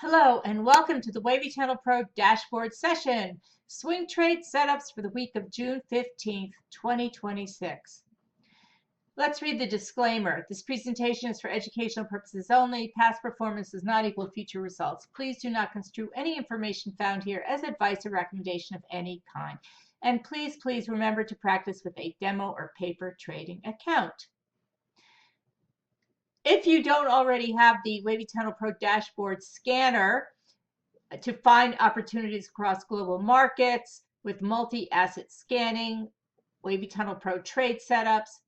Hello and welcome to the Wavy Tunnel PRO dashboard session. Swing trade setups for the week of June 15th, 2026. Let's read the disclaimer. This presentation is for educational purposes only. Past performance does not equal future results. Please do not construe any information found here as advice or recommendation of any kind. And please remember to practice with a demo or paper trading account. If you don't already have the Wavy Tunnel PRO dashboard scanner to find opportunities across global markets with multi-asset scanning, Wavy Tunnel PRO trade setups,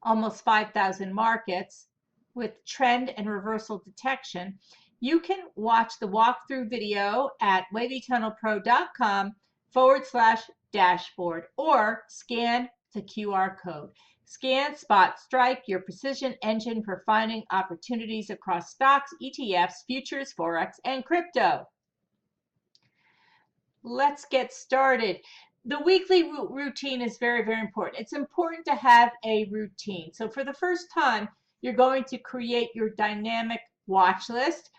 almost 5,000 markets with trend and reversal detection, you can watch the walkthrough video at wavytunnelpro.com/dashboard or scan the QR code. Scan, spot, strike, your precision engine for finding opportunities across stocks, ETFs, futures, forex, and crypto. Let's get started. The weekly routine is very important. It's important to have a routine. So for the first time, you're going to create your dynamic watch list.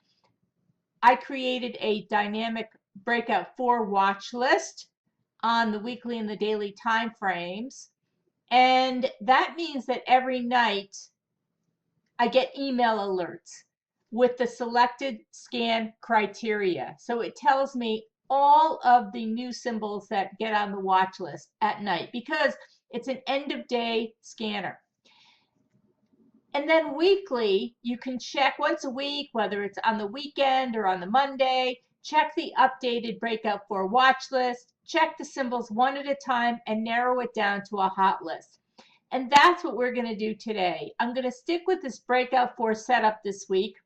I created a dynamic breakout 4 watch list on the weekly and the daily time frames. And that means that every night I get email alerts with the selected scan criteria. So it tells me all of the new symbols that get on the watch list at night because it's an end of day scanner. And then weekly, you can check once a week, whether it's on the weekend or on the Monday, check the updated Breakout 4 watch list, check the symbols one at a time, and narrow it down to a hot list. And that's what we're going to do today. I'm going to stick with this Breakout 4 setup this week,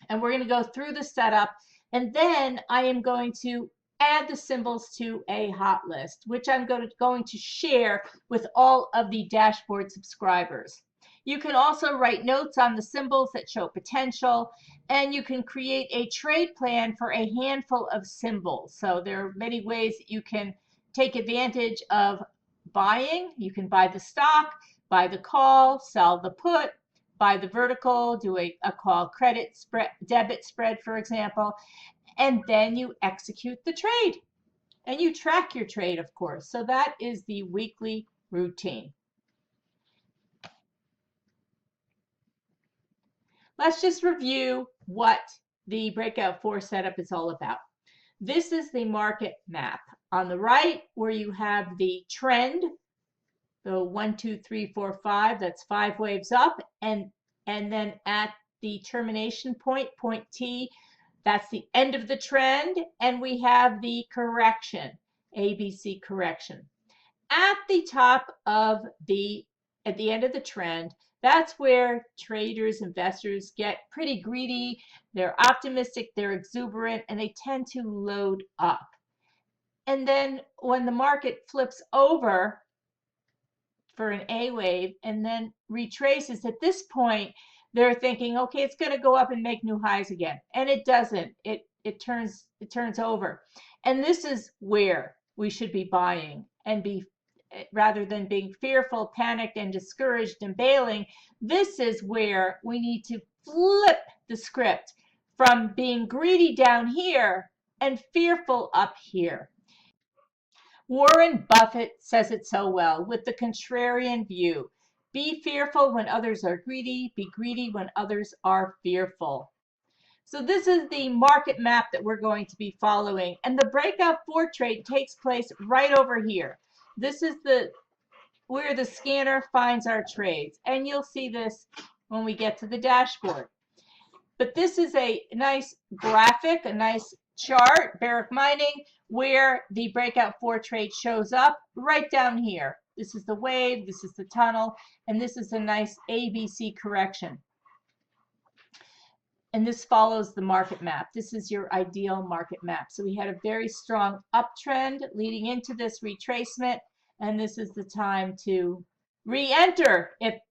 and we're going to go through the setup, and then I am going to add the symbols to a hot list, which I'm going to share with all of the dashboard subscribers. You can also write notes on the symbols that show potential, and you can create a trade plan for a handful of symbols. So there are many ways that you can take advantage of buying. You can buy the stock, buy the call, sell the put, buy the vertical, do a call credit spread, debit spread, for example, and then you execute the trade. And you track your trade, of course. So that is the weekly routine. Let's just review what the Breakout 4 setup is all about. This is the market map. On the right, where you have the trend, the 1, 2, 3, 4, 5, that's 5 waves up, and then at the termination point, point T, that's the end of the trend, and we have the correction, ABC correction. At the top of at the end of the trend, that's where traders, investors get pretty greedy. They're optimistic, they're exuberant, and they tend to load up. And then when the market flips over for an A wave and then retraces, at this point, they're thinking, okay, it's going to go up and make new highs again. And it doesn't. It turns over. And this is where we should be buying and be, rather than being fearful, panicked, and discouraged and bailing. This is where we need to flip the script from being greedy down here and fearful up here. Warren Buffett says it so well with the contrarian view. Be fearful when others are greedy. Be greedy when others are fearful. So this is the market map that we're going to be following. And the Breakout 4 trade takes place right over here. This is where the scanner finds our trades. And you'll see this when we get to the dashboard. But this is a nice graphic, a nice chart, Barrick Mining, where the Breakout 4 trade shows up right down here. This is the wave, this is the tunnel, and this is a nice ABC correction. And this follows the market map. This is your ideal market map. So we had a very strong uptrend leading into this retracement, and this is the time to re-enter if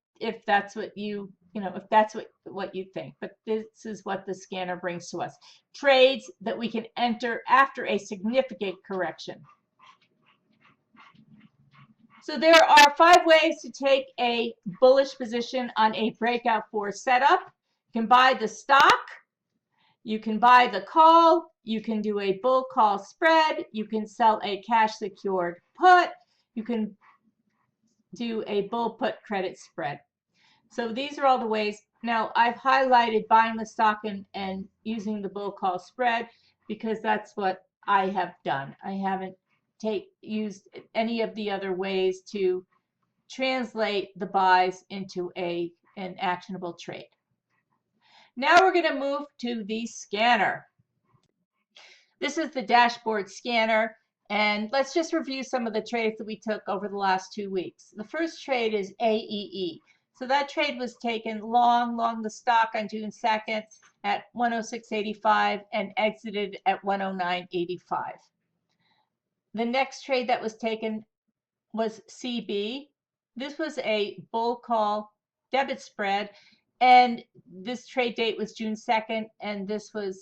that's what if that's what you think. But this is what the scanner brings to us. Trades that we can enter after a significant correction. So there are 5 ways to take a bullish position on a Breakout 4 setup. You can buy the stock, You can buy the call, you can do a bull call spread, you can sell a cash secured put, you can do a bull put credit spread. So these are all the ways. Now I've highlighted buying the stock and using the bull call spread because that's what I have done. I haven't used any of the other ways to translate the buys into an actionable trade. Now we're going to move to the scanner. This is the dashboard scanner, and let's just review some of the trades that we took over the last 2 weeks. The first trade is AEE. So that trade was taken long the stock on June 2nd at 106.85 and exited at 109.85. The next trade that was taken was CB. This was a bull call debit spread, and this trade date was June 2nd, and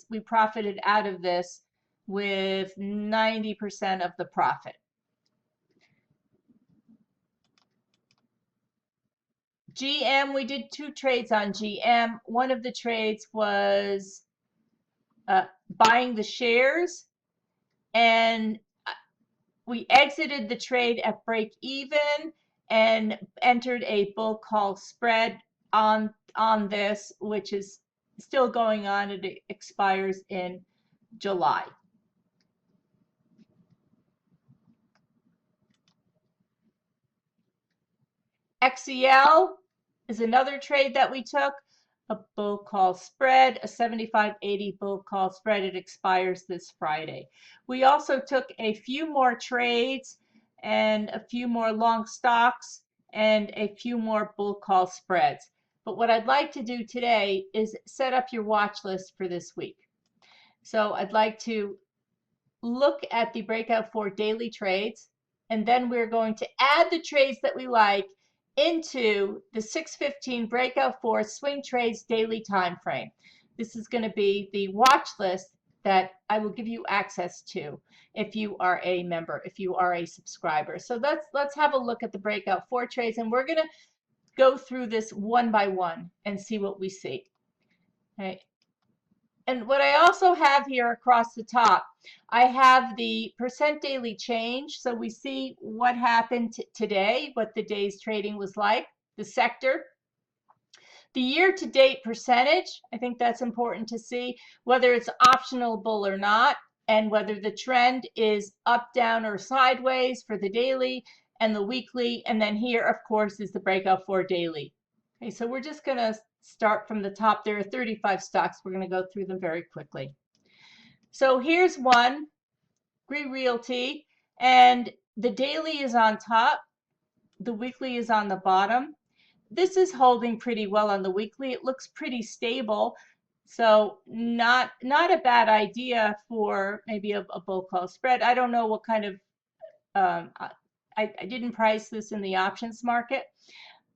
we profited out of this with 90% of the profit. GM, we did 2 trades on GM. One of the trades was buying the shares, and we exited the trade at break even and entered a bull call spread on this, which is still going on. It expires in July. XEL is another trade that we took, a bull call spread, a 75.80 bull call spread. It expires this Friday. We also took a few more trades and a few more long stocks and a few more bull call spreads. But what I'd like to do today is set up your watch list for this week. So I'd like to look at the breakout 4 daily trades, and then we're going to add the trades that we like into the 615 breakout 4 swing trades daily time frame. This is going to be the watch list that I will give you access to if you are a member, if you are a subscriber. So let's have a look at the breakout 4 trades, and we're going to go through this one by one and see what we see. Okay. And what I also have here across the top, I have the percent daily change. So we see what happened today, what the day's trading was like, the sector. The year-to-date percentage, I think that's important to see, whether it's optional bull or not, and whether the trend is up, down, or sideways for the daily and the weekly. And then here, of course, is the breakout 4 daily. Okay, so we're just going to start from the top. There are 35 stocks. We're going to go through them very quickly. So here's one, Gree Realty, and the daily is on top. The weekly is on the bottom. This is holding pretty well on the weekly. It looks pretty stable. So not a bad idea for maybe a bull call spread. I don't know what kind of, I didn't price this in the options market,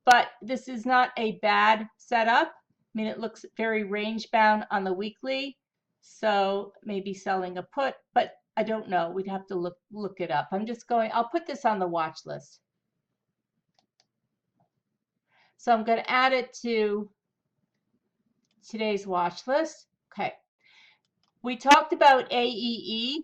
but this is not a bad setup. I mean, it looks very range bound on the weekly, so maybe selling a put, but I don't know. We'd have to look it up. I'll put this on the watch list. So I'm going to add it to today's watch list. Okay. We talked about AEE.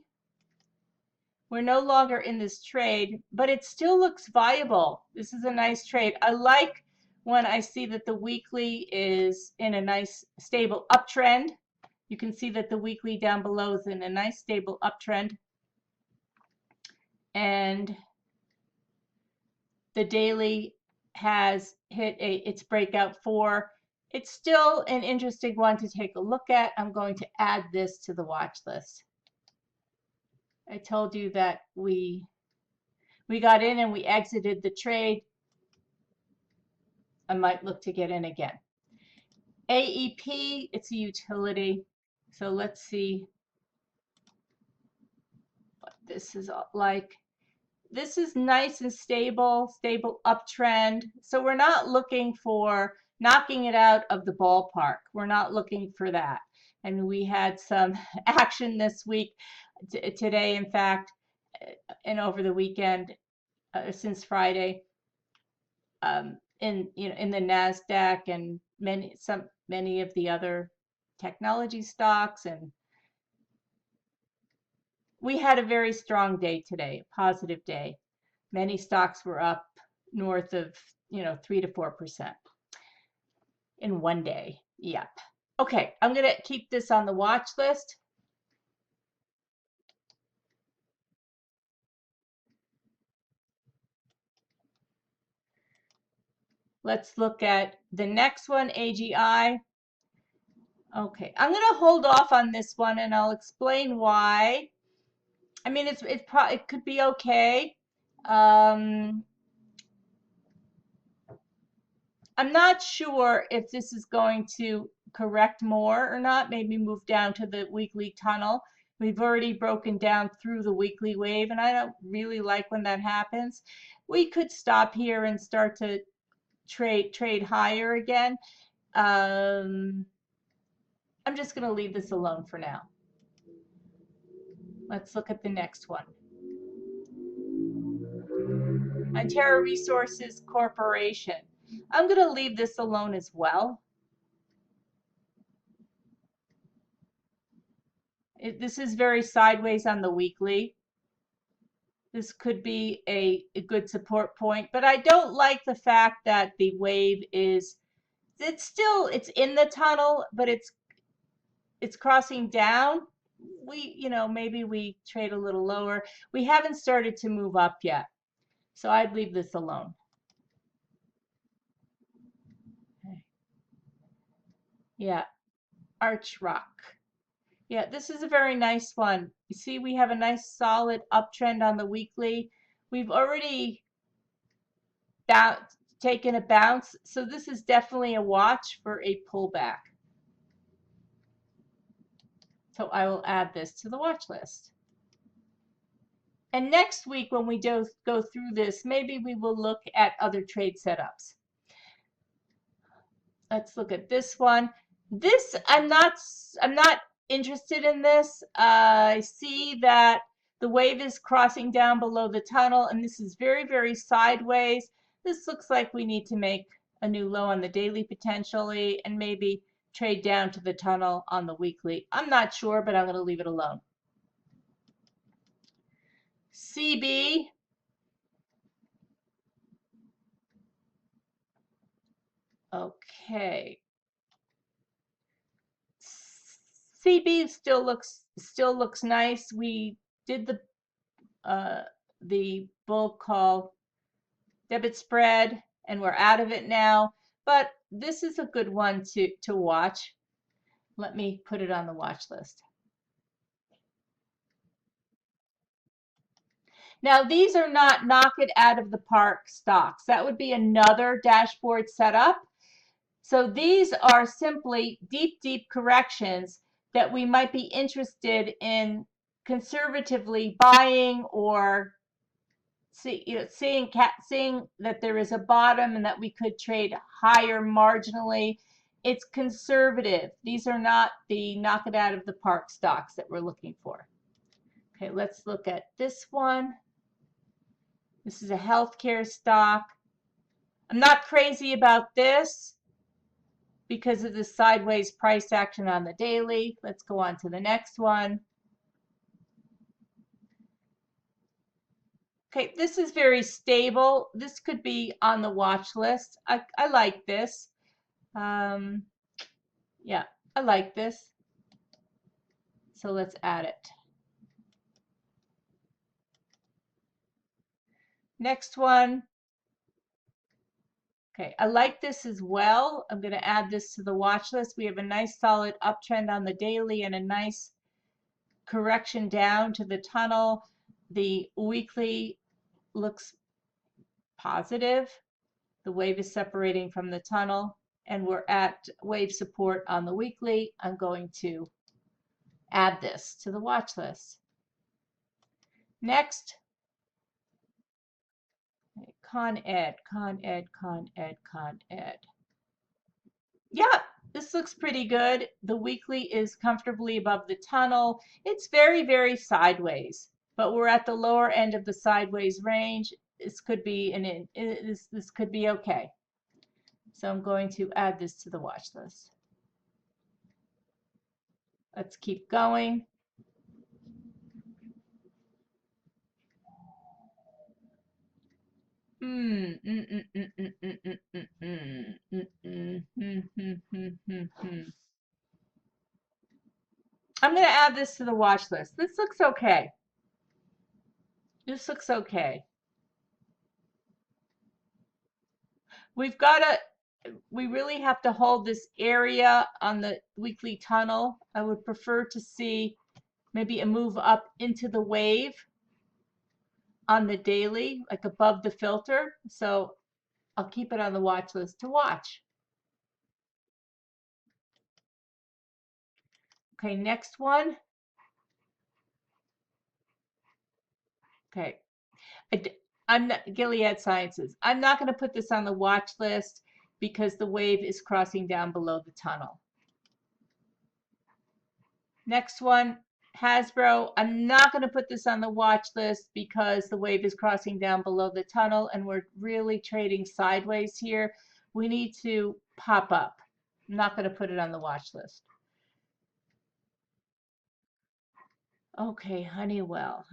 We're no longer in this trade, but it still looks viable. This is a nice trade. I like when I see that the weekly is in a nice stable uptrend. You can see that the weekly down below is in a nice stable uptrend. And the daily has hit its breakout 4. It's still an interesting one to take a look at. I'm going to add this to the watch list. I told you that we got in and we exited the trade. I might look to get in again. AEP, it's a utility. So let's see what this is like. This is nice and stable uptrend. So we're not looking for knocking it out of the ballpark. We're not looking for that. And we had some action this week, today, in fact, and over the weekend, since Friday, in the Nasdaq and many of the other technology stocks, and we had a very strong day today, a positive day. Many stocks were up north of 3 to 4% in one day. Yep. Okay, I'm going to keep this on the watch list. Let's look at the next one, AGI. Okay, I'm going to hold off on this one, and I'll explain why. I mean, it could be okay. I'm not sure if this is going to correct more or not. Maybe move down to the weekly tunnel. We've already broken down through the weekly wave, and I don't really like when that happens. We could stop here and start to trade higher again. I'm just going to leave this alone for now. Let's look at the next one. Ontario Resources Corporation. I'm going to leave this alone as well. This is very sideways on the weekly. This could be a good support point, but I don't like the fact that the wave it's in the tunnel, but it's crossing down. Maybe we trade a little lower. We haven't started to move up yet, so I'd leave this alone. Okay. Yeah, Arch Rock. Yeah, this is a very nice one. You see, we have a nice solid uptrend on the weekly. We've already taken a bounce, so this is definitely a watch for a pullback. So I will add this to the watch list. And next week, when we go through this, maybe we will look at other trade setups. Let's look at this one. This, I'm not interested in this. I see that the wave is crossing down below the tunnel, and this is very, very sideways. This looks like we need to make a new low on the daily potentially, and maybe trade down to the tunnel on the weekly. I'm not sure, but I'm going to leave it alone. CB. Okay. CB still looks nice. We did the bull call debit spread, and we're out of it now. But this is a good one to watch. Let me put it on the watch list. Now, these are not knock it out of the park stocks. That would be another dashboard setup. So these are simply deep, deep corrections that we might be interested in conservatively buying, or seeing that there is a bottom and that we could trade higher marginally. It's conservative. These are not the knock it out of the park stocks that we're looking for. Okay, let's look at this one. This is a healthcare stock. I'm not crazy about this because of the sideways price action on the daily. Let's go on to the next one. Okay, this is very stable. This could be on the watch list. I like this. Yeah, I like this. So let's add it. Next one. Okay, I like this as well. I'm going to add this to the watch list. We have a nice solid uptrend on the daily and a nice correction down to the tunnel. The weekly looks positive. The wave is separating from the tunnel, and we're at wave support on the weekly. I'm going to add this to the watch list. Next, Con Ed. Yeah, this looks pretty good. The weekly is comfortably above the tunnel. It's very, very sideways, but we're at the lower end of the sideways range. This could be this could be okay. So I'm going to add this to the watch list. Let's keep going. I'm going to add this to the watch list. This looks okay. This looks okay. We've got to, we really have to hold this area on the weekly tunnel. I would prefer to see maybe a move up into the wave on the daily, like above the filter. So I'll keep it on the watch list to watch. Okay, next one. Okay, I'm not, Gilead Sciences. I'm not going to put this on the watch list because the wave is crossing down below the tunnel. Next one, Hasbro. I'm not going to put this on the watch list because the wave is crossing down below the tunnel and we're really trading sideways here. We need to pop up. I'm not going to put it on the watch list. Okay, Honeywell.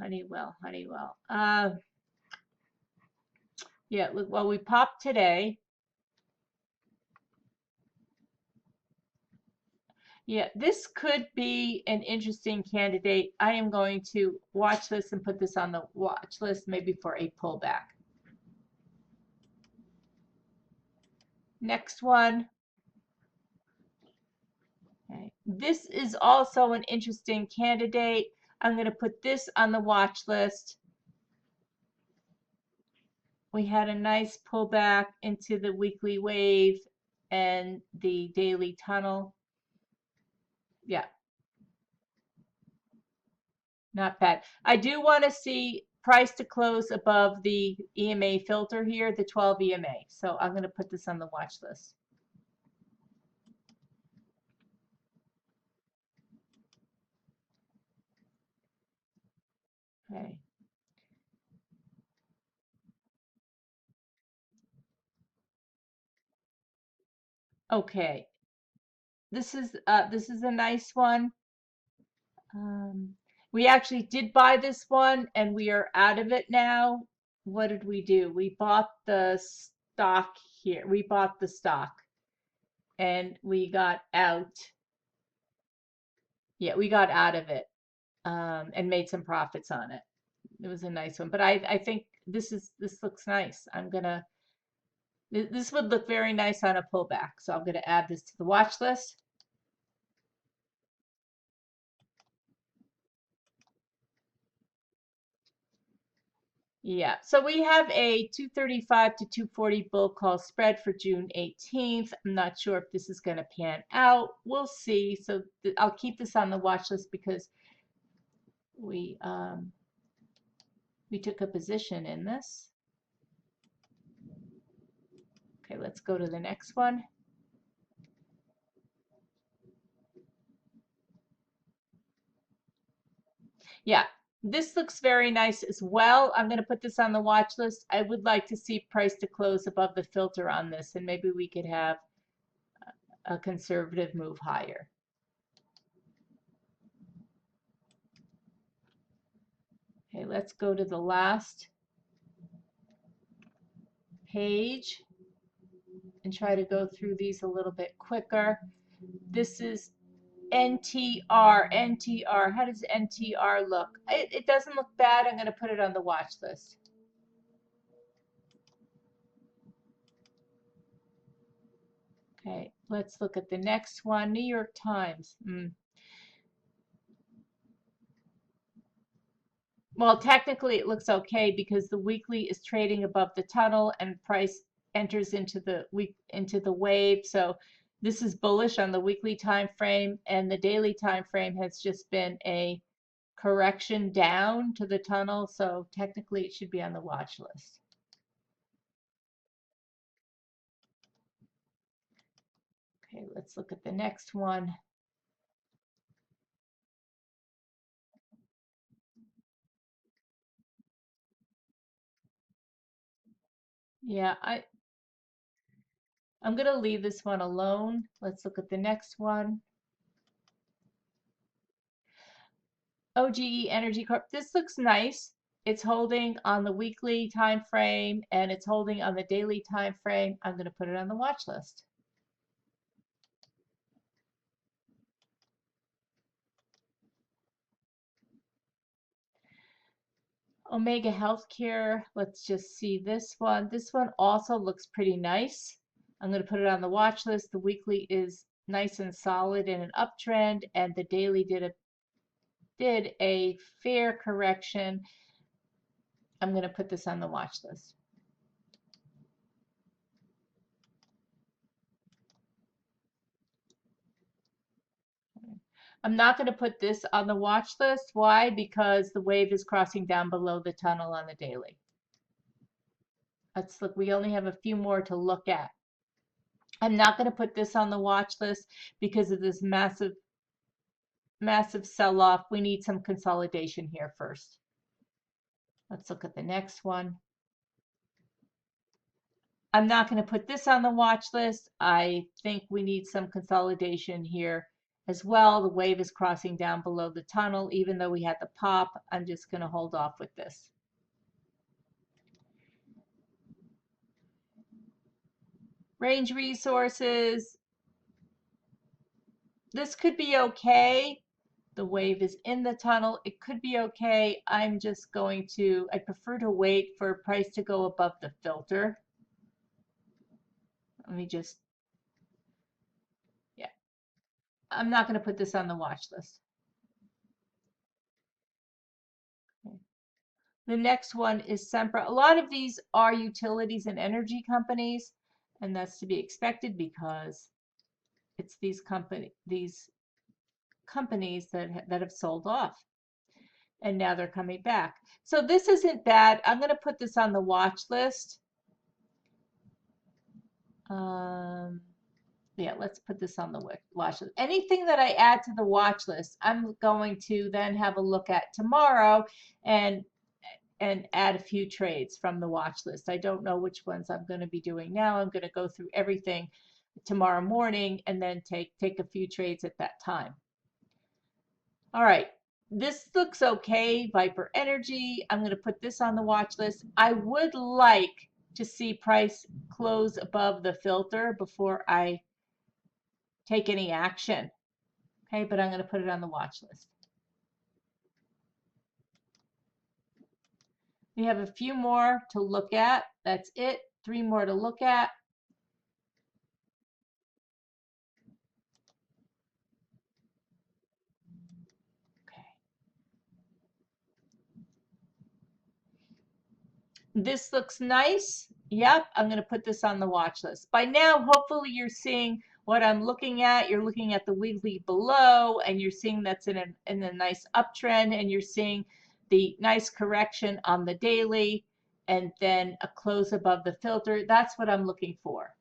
Yeah, well, we popped today. Yeah, this could be an interesting candidate. I am going to watch this and put this on the watch list maybe for a pullback. Next one. Okay. This is also an interesting candidate. I'm going to put this on the watch list. We had a nice pullback into the weekly wave and the daily tunnel. Yeah, not bad. I do want to see price to close above the EMA filter here, the 12 EMA. So I'm going to put this on the watch list. Okay. Okay. This is a nice one. We actually did buy this one and we are out of it now. What did we do? We bought the stock here. We bought the stock and we got out. Yeah, we got out of it and made some profits on it. It was a nice one, but I think this looks nice. This would look very nice on a pullback. So I'm gonna add this to the watch list. Yeah, so we have a 235 to 240 bull call spread for June 18th. I'm not sure if this is going to pan out. We'll see. So I'll keep this on the watch list because we took a position in this. Okay, let's go to the next one. Yeah, this looks very nice as well. I'm going to put this on the watch list. I would like to see price to close above the filter on this, and maybe we could have a conservative move higher. Okay, let's go to the last page and try to go through these a little bit quicker. This is NTR. NTR. How does NTR look? It doesn't look bad. I'm going to put it on the watch list. Okay, let's look at the next one. New York Times. Well, technically it looks okay because the weekly is trading above the tunnel and price enters into the wave. So this is bullish on the weekly time frame, and the daily time frame has just been a correction down to the tunnel. So technically it should be on the watch list. Okay, let's look at the next one. Yeah, I'm going to leave this one alone. Let's look at the next one. OGE Energy Corp. This looks nice. It's holding on the weekly time frame and it's holding on the daily time frame. I'm going to put it on the watch list. Omega Healthcare, let's just see this one. This one also looks pretty nice. I'm going to put it on the watch list. The weekly is nice and solid in an uptrend, and the daily did a fair correction. I'm going to put this on the watch list. I'm not going to put this on the watch list. Why? Because the wave is crossing down below the tunnel on the daily. Let's look. We only have a few more to look at. I'm not going to put this on the watch list because of this massive sell-off. We need some consolidation here first. Let's look at the next one. I'm not going to put this on the watch list. I think we need some consolidation here as well. The wave is crossing down below the tunnel. Even though we had the pop, I'm just going to hold off with this. Range Resources. This could be okay. The wave is in the tunnel. It could be okay. I prefer to wait for price to go above the filter. Let me just, yeah. I'm not going to put this on the watch list. Okay. The next one is Sempra. A lot of these are utilities and energy companies, and that's to be expected because it's these companies that have sold off. And now they're coming back. So this isn't bad. I'm going to put this on the watch list. Yeah, let's put this on the watch list. Anything that I add to the watch list, I'm going to then have a look at tomorrow and add a few trades from the watch list. I don't know which ones I'm going to be doing now. I'm going to go through everything tomorrow morning and then take a few trades at that time. All right. This looks okay. Viper Energy. I'm going to put this on the watch list. I would like to see price close above the filter before I take any action. Okay, but I'm going to put it on the watch list. We have a few more to look at. That's it. 3 more to look at. This looks nice. Yep, I'm going to put this on the watch list. By now, hopefully you're seeing what I'm looking at. You're looking at the weekly below, and you're seeing that's in a nice uptrend, and you're seeing the nice correction on the daily, and then a close above the filter. That's what I'm looking for.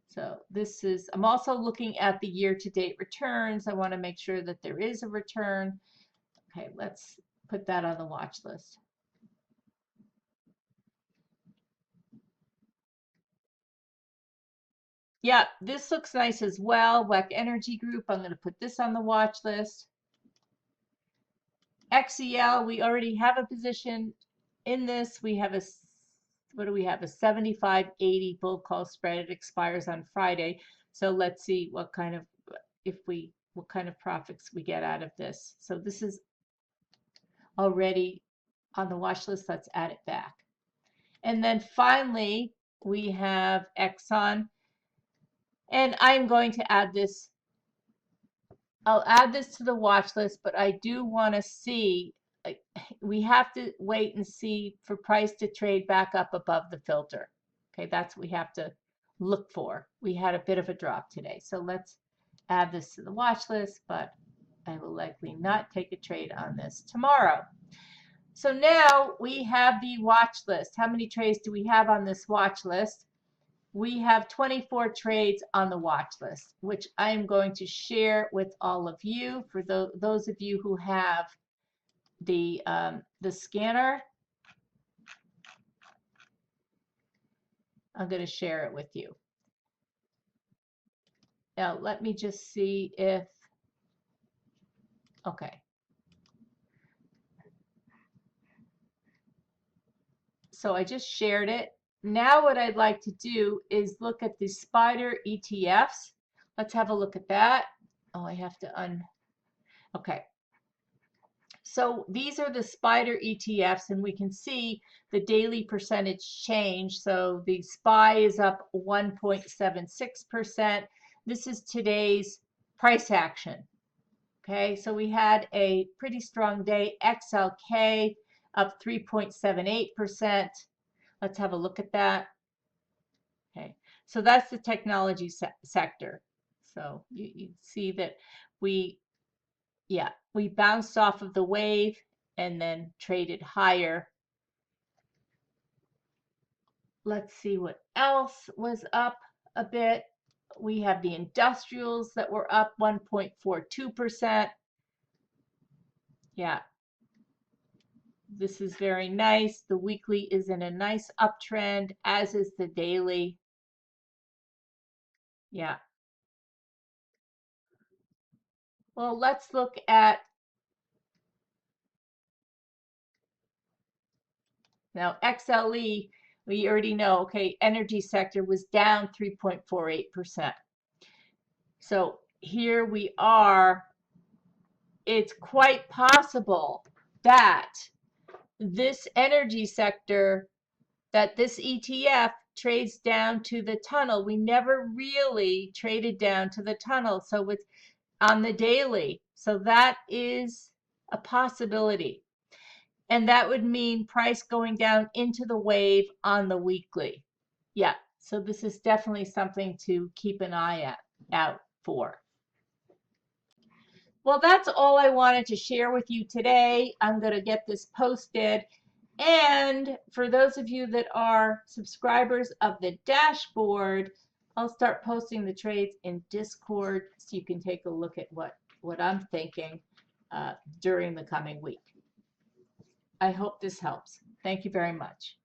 So this is, I'm also looking at the year-to-date returns. I want to make sure that there is a return. Okay, let's put that on the watch list. Yeah, this looks nice as well. WEC Energy Group, I'm going to put this on the watch list. XEL, we already have a position in this. We have what do we have? A 75.80 bull call spread. It expires on Friday. So let's see what kind of profits we get out of this. So this is already on the watch list. Let's add it back. And then finally, we have Exxon. And I'm going to add this. I'll add this to the watch list, but I do want to see, we have to wait and see for price to trade back up above the filter. Okay, that's what we have to look for. We had a bit of a drop today. So let's add this to the watch list, but I will likely not take a trade on this tomorrow. So now we have the watch list. How many trades do we have on this watch list? We have 24 trades on the watch list, which I am going to share with all of you. For those of you who have the scanner, I'm going to share it with you. Now, let me just see if, okay. So I just shared it. Now what I'd like to do is look at the SPDR ETFs. Let's have a look at that. Oh, I have to okay. So these are the SPDR ETFs, and we can see the daily percentage change. So the SPY is up 1.76%. This is today's price action. Okay, so we had a pretty strong day. XLK up 3.78%. Let's have a look at that. Okay, so that's the technology sector. So you see that we bounced off of the wave and then traded higher. Let's see what else was up a bit. We have the industrials that were up 1.42%. Yeah, this is very nice. The weekly is in a nice uptrend, as is the daily. Yeah. Well, let's look at now XLE. We already know, okay, energy sector was down 3.48%. So here we are. It's quite possible that this energy sector, that this ETF trades down to the tunnel. We never really traded down to the tunnel. So it's on the daily. So that is a possibility. And that would mean price going down into the wave on the weekly. Yeah, so this is definitely something to keep an eye out for. Well, that's all I wanted to share with you today. I'm going to get this posted. And for those of you that are subscribers of the dashboard, I'll start posting the trades in Discord so you can take a look at what I'm thinking during the coming week. I hope this helps. Thank you very much.